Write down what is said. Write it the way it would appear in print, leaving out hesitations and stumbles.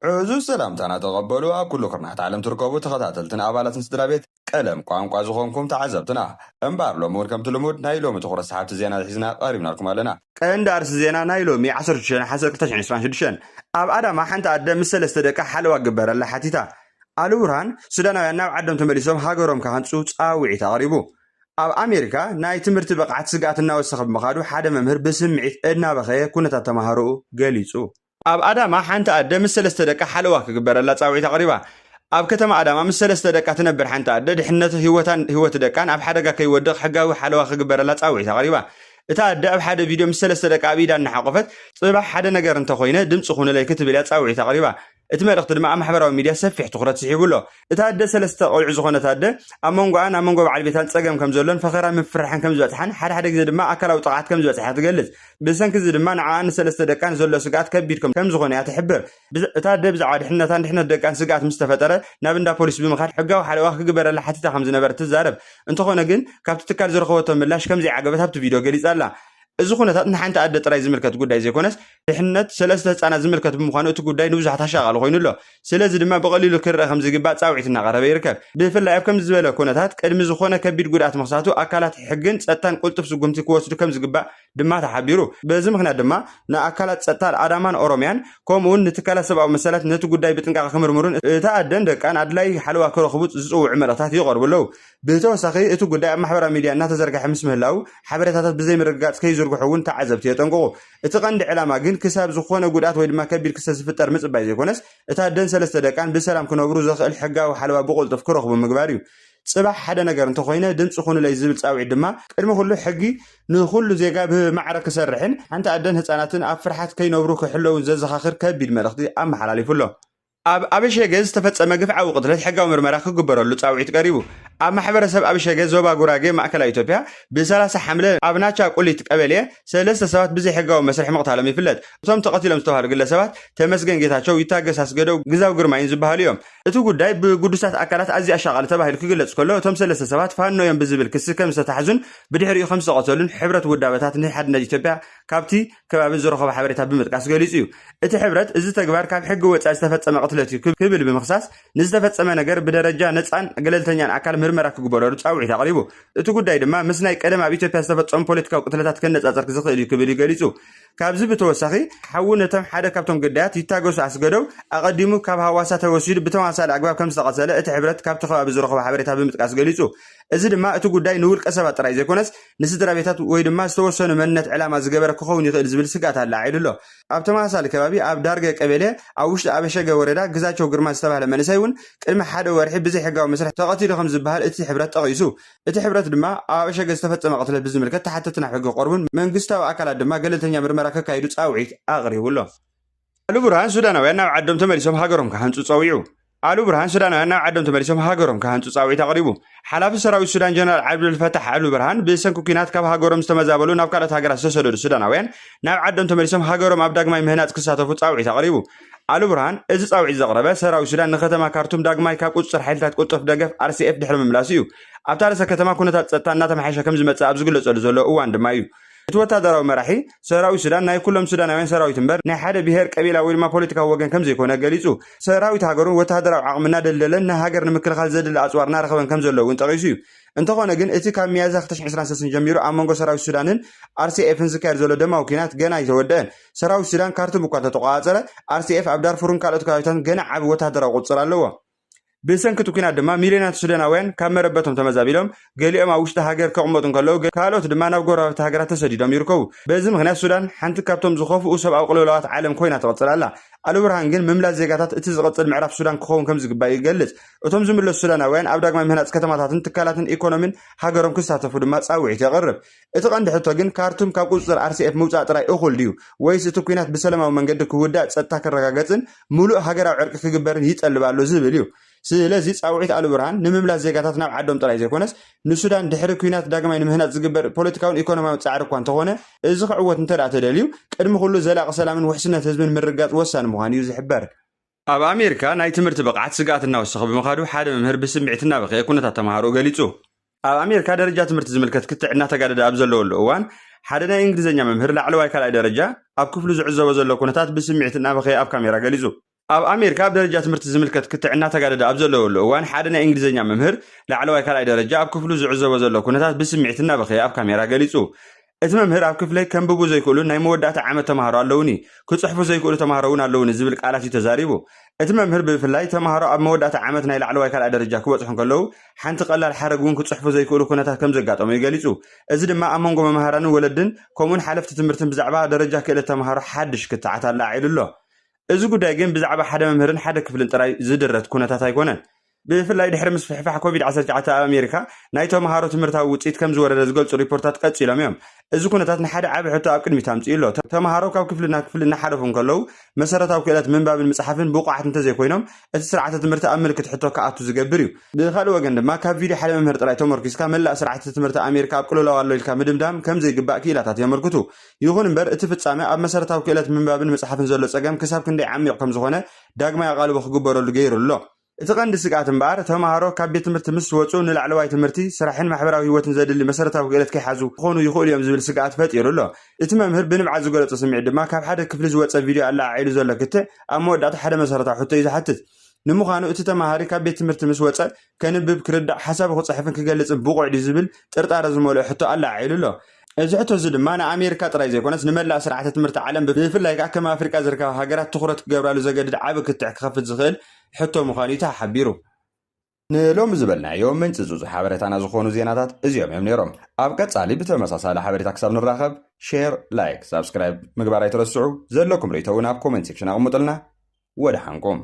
عزو السلام تانا تقبلوا كل قرنات عالم تركبوا تخطاتلتنا عبالة سدرابيت قلم قوانقوا زخونكم تعذبتنا انبار لومور كم تلمود نايلو متخور صحابة زينا الحزنا قريبنا لكم لنا كأن دارس زينا نايلو 10 شهر حسب كتاش 20 شهر أب أدا ما حنت أدى مثل استدقى حلوة جبر الله حتيتا على برهان سودانا يناو عدم تمليسهم هاجرهم كهانسوت أوعي تقريبو أب أمريكا ناي تمرت بقعت سقعتنا وسخب مخادو حدا ممهر بسمعت إدنا بخيه كنا تتمهرو قليسو أب أدم حنت أدم السلسلة دقة حلوة كجبر الله تعوي تقريبا أب كتم أدم السلسلة دقة تنبر حنت أدد حنته هو تدكان أب حدا كي يودق حجاوي حلوة كجبر الله تعوي تقريبا إتأدى أب حدا فيديو السلسلة دقة أبيدا نحقفت صباح حدا نجار انت خوينا دم سخونة لي كتب لي تعوي تقريبا اتمرق تدمع أم حبر وميديا سفح تقرأ تسحب له إتأدى سلسلة قول عزقنا تأدى أمونجو على البيتان تسجم كم زلون فخرا من فرحان كم زوات حن حدا يقدر ما أكل أو طاعت كم زوات حتقلد بسنك زد ما نعان سلسلة دكان زول سقات كبيركم كم زغني أتحبر إتأدى بزعاد حنا دكان سقات مستفترة نبندا بوليس بمخاط حقه وحلوة كجبر اللي حتى 5 نبرة الزارب أنت خونا جن كابت تكال زر خواتهم ملاش كم زي عقبتها بفيديو جليس الله إذا كنا نحن تعدى ترى زميلك تقول ده إذا كناس إحنا سلسلة أنا زميلك بمخانة تقول ده نوزع تشغل خوينه له سلسلة ما بقول له كره 5 جبات ساويت النقرة بيركب بيفل لعب كم زبالة كنا تات كلمة زخونة كبير جرأت مصاته أكلت حجن ستان قلت في سجمتي كوسو كم زجبا دمها تحبيرو بزمخنا دمها نا أكلت ستار عدمان أوروميان كومون نتكلم 7 مسألة نتقول ده بتنقع خمر مرون تعدن ده كان عدلي حلوة كره خبوط زو عملتها يقرب له بتوسخي تقول ده محبر ميديا نتزرق حمسمه له حبرتها بزي مرقات كيزور حون تعذبت يتنقو اتقند علامه جن كساب زخونه غدات ወይ ድማ ከቢር ክሰስ ፍጠር ምጽባይ ዘይኮነስ እታ ደን ሰለስተ ደቃን ብሰላም ክነብሩ ዘኽእል ሕጋዊ ሓለዋ ብቆልጥፍ ክረኽቡ ምግባር እዩ ጽባሕ ሓደ ነገር እንተኾይነ ድምጽ ኹኑ ላይ ዝብል ጻውዒት ድማ ቅድሚ ኩሉ ሕጊ ንኹሉ ዜጋ ብማዕረክ ሰርሕን ሓንቲ ኣደን ህፃናትን ኣብ ፍርሓት ከይነብሩ ክሕለውን ዘዘኻኽር ከቢድ መልእኽቲ ኣመሓላሊፉሎ أب أبيشجز تفتح مجف عو قتلت حاجة ومرمرة كجبر اللي تعويت قريبه أما حبر سب أبيشجز زوبا جوراجي مع كلا إثيوبيا بثلاث حملة أبناتها كلية قبلية ثلاث سوات بزي حاجة ومسرح مقطع لم يفلت ثم تقتل مستوى رجل سوات تمسجن جيتها شو يتاجس هسجدوا جزاو جرمين زبها اليوم تقول داي بجدوسات أكلات أزي أشغال تبع الكجلة كله ثم ثلاث سوات فانه يوم بزبل كسر كم ستحزن بدحري 5 قتلون حبرت ودابتات نحد نجي إثيوبيا كابتي كباب الزرقة حبرتها بمتقاس جالسيو إتحبرت إذا تجبر كاب حق وتستفدت مقتلتي كبل بمخصاص نزدفت سما ነገር በደረጃ ነፃን ገለልተኛን አካል ምርመራ ከግበረሩ ጻውዒ ተቀሪቡ እቲ ጉዳይ ድማ ምስናይ ቀደም ኣብ ኢትዮጵያ ዝተፈጸሙ ፖለቲካዊ ቅትለታት ከነጻጸር ክዝኽእል ክብል ይገልጹ ካብዚ ብተወሳኺ ሓውነቶም ሓደ ካብቶም ግዳያት ይታገሱ ኣስገደው ኣቀዲሙ ካብ ሃዋሳ ተወሲዱ ብተዋሳሊ ኣግባብ ከም ዝተቀሰለ እቲ ሕብረት ካብቲ ከባቢ ዝረኸበ ሓበሬታ ብምጥቃስ ገሊጹ እዚ ድማ እቲ ጉዳይ ንውልቀ ሰባት ጥራይ ዘይኮነስ ንስድራ ቤታት ወይ ድማ ዝተወሰኑ መንነት ዕላማ ዝገበረ ክኸውን ይኽእል ዝብል ስጋት ኣላዒሉሎ ኣብ ተመሳሳሊ ከባቢ ኣብ ዳርገ ቀበሌ ኣብ ውሽጢ ኣበሸገ ወረዳ ግዛቸው ግርማ ዝተባሃለ መንእሰይ እውን ቅድሚ ሓደ ወርሒ ብዘይ ሕጋዊ መስርሕ ተቐቲሉ ከም ዝበሃል እቲ ሕብረት ጠቒሱ እቲ ሕብረት ድማ ኣብ ኣበሸገ ዝተፈጸመ ቅትለት ብዝምልከት ተሓተትና ሕጊ ቆርቡን መንግስታዊ ኣካላት ድማ ገለልተኛ ምርመራ ከካይዱ ጻውዒት ኣቕሪቡሎ ኣሉ ብርሃን ሱዳናውያን ናብ ዓዶም ተመሊሶም ሃገሮም ክሃንፁ ጸዊዑ አሉ ብርሃን ሱዳናውያን ናብ ዓዶም ተመሊሶም ሃገሮም ክሃንፁ ጻውዒት ኣቕሪቡ ሓላፊ ሰራዊት ሱዳን ጀነራል ዓብዱልፈታሕ አሉ ብርሃን ብሰንኩ ኩናት ካብ ሃገሮም ዝተመዛበሉ ናብ ካልኦት ሃገራት ዝተሰደዱ ሱዳናውያን ናብ ዓዶም ተመሊሶም ሃገሮም ኣብ ዳግማይ ምህናፅ ክሳተፉ ጻውዒት ኣቕሪቡ አሉ ብርሃን እዚ ጻውዒት ዘቕረበ ሰራዊት ሱዳን ንከተማ ካርቱም ዳግማይ ካብ ቁፅር ሓይልታት ቁጥፍ ደገፍ RCF ድሕሪ ምምላስ እዩ ኣብታ ርእሰ ከተማ ኩነታት ፀጥታ እናተመሓየሸ ከም ዝመፅእ ኣብ ዝግለፀሉ ዘሎ እዋን ድማ እዩ እቲ ወታደራዊ መራሒ ሰራዊት ሱዳን ናይ ኩሎም ሱዳናውያን ሰራዊት እምበር ናይ ሓደ ብሄር ቀቢላ ወይ ድማ ፖለቲካዊ ወገን ከም ዘይኮነ ገሊጹ ሰራዊት ሃገሩን ወታደራዊ ዓቕሚ እናደልደለን ንሃገር ንምክልኻል ዘድሊ ኣፅዋር እናረኸበን ከም ዘለዎ እውን ጠቒሱ እዩ እንተኾነ ግን እቲ ካብ ሚያዝያ 2023 ጀሚሩ ኣብ መንጎ ሰራዊት ሱዳንን RCFን ዝካየድ ዘሎ ደማዊ ኩናት ገና ኣይተወድአን ሰራዊት ሱዳን ካርቱም እኳ ተተቆፃፀረ RCF ኣብ ዳርፉርን ካልኦት ከባቢታትን ገና ዓቢ ወታደራዊ ቁፅር ኣለዎ ብሰንኪ ኩናት ድማ ሚልዮናት ሱዳናውያን ካብ መረበቶም ተመዛቢሎም ገሊኦም ኣብ ውሽጢ ሃገር ከቕመጡ ከለዉ ካልኦት ድማ ናብ ጎረባብቲ ሃገራት ተሰዲዶም ይርከቡ በዚ ምክንያት ሱዳን ሓንቲ ካብቶም ዝኸፍኡ ሰብኣዊ ቅልውላዋት ዓለም ኮይና ትቕፅል ኣላ አሉ ብርሃን ግን ምምላስ ዜጋታት እቲ ዝቕፅል ምዕራፍ ሱዳን ክኸውን ከም ዝግባእ ይገልጽ እቶም ዝምለሱ ሱዳናውያን ኣብ ዳግማይ ምህናፅ ከተማታትን ትካላትን ኢኮኖሚን ሃገሮም ክሳተፉ ድማ ጻውዒት የቕርብ እቲ ቀንዲ ሕቶ ግን ካርቱም ካብ ቁፅር RCF ምውፃእ ጥራይ እኹል ድዩ ወይስ እቲ ኩናት ብሰላማዊ መንገዲ ክውዳእ ፀጥታ ክረጋገፅን ሙሉእ ሃገራዊ ዕርቂ ክግበርን ይጠልብ ኣሎ ዝብል እዩ ስለዚ ጻውዒት አሉ ብርሃን ንምምላስ ዜጋታት ናብ ዓዶም ጥራይ ዘይኮነስ ንሱዳን ድሕሪ ኩናት ዳግማይ ንምህናፅ ዝግበር ፖለቲካውን ኢኮኖሚያዊ ጻዕሪ እኳ እንተኾነ እዚ ክዕወት እንተደኣ ተደልዩ ቅድሚ ኩሉ ዘላቂ ሰላምን ውሕስነት ህዝብን ምርጋፅ ወሳኒ ምዃኑ እዩ ዝሕበር ኣብ ኣሜሪካ ናይ ትምህርቲ ብቕዓት ስጋኣት እናወሰኸ ብምኻዱ ሓደ መምህር ብስምዒት እናበኸየ ኩነታት ተምሃሮ ገሊጹ ኣብ ኣሜሪካ ደረጃ ትምህርቲ ዝምልከት ክትዕ እናተጋደደ ኣብ ዘለወሉ እዋን ሓደ ናይ እንግሊዝኛ መምህር ላዕለዋይ ካልኣይ ደረጃ ኣብ ክፍሉ ዝዕዘቦ ዘሎ ኩነታት ብስምዒት እናበኸየ ኣብ ካሜራ ገሊጹ ኣብ ኣሜሪካ ብደረጃ ትምህርቲ ዝምልከት ክትዕና ተጋደደ ኣብ ዘለውሉ እዋን ሓደ ናይ እንግሊዝኛ መምህር ላዕለዋይ ካልኣይ ደረጃ ኣብ ክፍሉ ዝዕዘቦ ዘሎ ኩነታት ብስምዒት እናበኸየ ኣብ ካሜራ ገሊጹ። እቲ መምህር ኣብ ክፍለይ ከንብቡ ዘይክእሉ ናይ መወዳእታ ዓመት ተምሃሮ ኣለውኒ ክጽሕፉ ዘይክእሉ ተምሃሮ እውን ኣለውኒ ዝብል ቃላት እዩ ተዛሪቡ። እቲ መምህር ብፍላይ ተምሃሮ ኣብ መወዳእታ ዓመት ናይ ላዕለዋይ ካልኣይ ደረጃ ክበጽሑ ከለዉ ሓንቲ ቀላል ሓረግ እውን ክጽሕፉ ዘይክእሉ ኩነታት ከም ዘጋጠሙ ይገሊጹ። እዚ ድማ ኣብ መንጎ መምህራንን ወለድን ከምኡውን ሓለፍቲ ትምህርትን ብዛዕባ ደረጃ ክእለት ተምሃሮ ሓድሽ ክትዓት ኣላዒሉ ኣሎ። እዚ ጉዳይ ግን ብዛዕባ ሓደ መምህርን ሓደ ክፍልን ጥራይ ዝድረት ኩነታት ኣይኮነን። ብፍላይ ድሕሪ ምስፍሕፋሕ ኮቪድ-19 ኣብ ኣሜሪካ ናይ ተምሃሮ ትምህርታዊ ውፅኢት ከም ዝወረደ ዝገልጹ ሪፖርታት ቀፂሎም እዮም። እዚ ኩነታት ንሓደ ዓቢ ሕቶ ኣብ ቅድሚት ኣምፅኡ ኣሎ። ተምሃሮ ካብ ክፍሊ ናብ ክፍሊ እናሓለፉ ከለዉ መሰረታዊ ክእለት ምንባብን ምፅሓፍን ብቑዓት እንተዘይኮይኖም እቲ ስርዓተ ትምህርቲ ኣብ ምልክት ሕቶ ከኣቱ ዝገብር እዩ። ብካልእ ወገን ድማ ካብ ቪድዮ ሓደ መምህር ጥራይ ተመርኪስካ መላእ ስርዓተ ትምህርቲ ኣሜሪካ ኣብ ቅልውላው ኣሎ ኢልካ ምድምዳም ከም ዘይግባእ ክኢላታት የመልክቱ። ይኹን እምበር እቲ ፍጻሜ ኣብ መሰረታዊ ክእለት ምንባብን ምፅሓፍን ዘሎ ፀገም ክሳብ ክንደይ ዓሚቕ ከም ዝኾነ ዳግማይ ኣቓልቦ ክግበረሉ ገይሩ ኣሎ። እቲ ቀንዲ ስጋት እምበኣር ተምሃሮ ካብ ቤት ትምህርቲ ምስ ወፁ ንላዕለዋይ ትምህርቲ ስራሕን ማሕበራዊ ህይወትን ዘድሊ መሰረታዊ ክእለት ከይሓዙ ክኾኑ ይኽእሉ እዮም ዝብል ስጋት ፈጢሩ ኣሎ። እቲ መምህር ብንብዓት ዝገለፆ ስምዒት ድማ ካብ ሓደ ክፍሊ ዝወፀ ቪድዮ ኣላዓዒሉ ዘሎ ክትዕ ኣብ መወዳእታ ሓደ መሰረታዊ ሕቶ እዩ ዝሓትት። ንምዃኑ እቲ ተምሃሪ ካብ ቤት ትምህርቲ ምስ ወፀ ከንብብ ክርዳዕ ሓሳቡ ክፅሕፍን ክገልፅን ብቑዕ ድዩ ዝብል ጥርጣረ ዝመልኦ ሕቶ ኣላዓዒሉ ኣሎ። እዚ ሕቶ እዚ ድማ ንኣሜሪካ ጥራይ ዘይኮነስ ንመላእ ስርዓተ ትምህርቲ ዓለም ብፍላይ ከዓ ከም ኣፍሪቃ ዝርከባ ሃገራት ትኩረት ክገብራሉ ዘገድድ ዓቢ ክትዕ ክኸፍት ዝኽእል ሕቶ ምዃኑ እዩ ተሓቢሩ። ንሎሚ ዝበልናዮም ምንጪ ፅፁፅ ሓበሬታና ዝኾኑ ዜናታት እዚኦም እዮም ነይሮም። ኣብ ቀጻሊ ብተመሳሳሊ ሓበሬታ ክሳብ ንራኸብ ሼር፣ ላይክ፣ ሳብስክራይብ ምግባር ኣይትረስዑ። ዘለኩም ርእቶ እውን ኣብ ኮመንት ሴክሽን ኣቕምጡልና። ወደ ሓንኩም